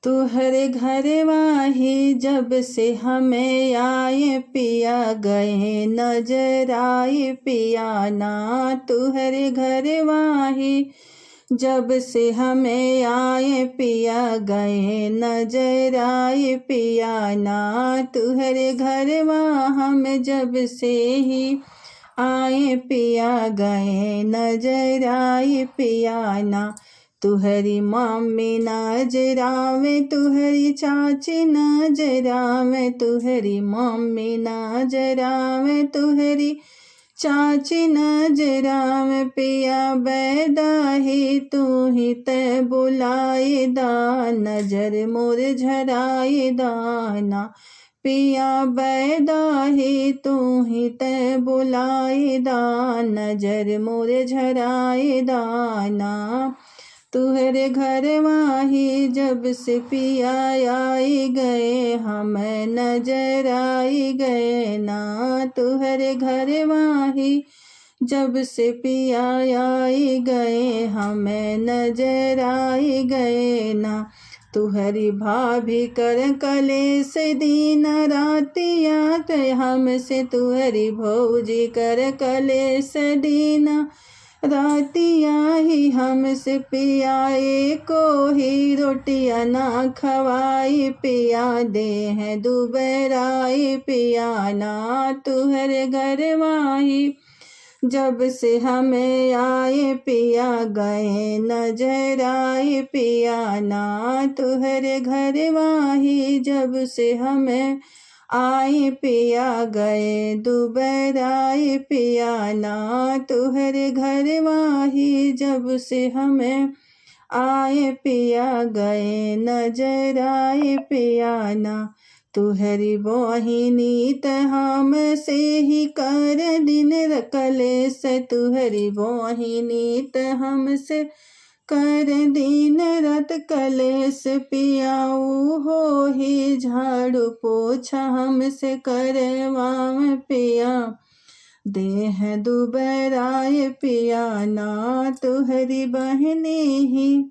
तुहरे घर वाही जब से हमें आए पिया गए नजर आए पिया ना। तुहरे घर वाही जब से हमें आए पिया गए नजर आए पिया ना। तुहरे घर वहाँ हम जब से ही आए पिया गए नजर आए पिया ना। तुहरी मम्मी नजरावे तुहरी चाची नजरावे तुहरी मम्मी नजरावे तुहरी चाची नजरावे पिया बैदाही तू ही ते बुलाए दा नजर मोर झराए दाना। पिया बैदाही तू ही ते बुलाए दा नजर मोर झराए दाना। तुहरे घर वाही जब से पिया आई गए हम नजर आई गए ना। तुहरे घर वाही जब से पिया आई गए हम नजर आई गए ना। तुहरी भाभी कर कलेस दिन रातिया हमसे तुहरी भौजी कर कलेस दिन रातिया ही हमसे पियाए को ही रोटियाँ ना खवाई पिया दे हैं दुबराई पिया ना। तुहरे घर वाही जब से हमें आए पिया गए नजर आए पिया ना। तुहरे घर वाही जब से हमें आए पिया गए दुबराए पिया ना। तुहरे घर वाही जब से हमें आए पिया गए नजर आए पिया ना। तुहरी बहिनी त हम से ही कर दिन कलेस तुहरी बहिनी त हमसे कर दिन रात कलेस पियाऊ हो ही झाड़ू पोछा हमसे करवाव पिया देह दुबराए पिया ना। तुहरी बहनी ही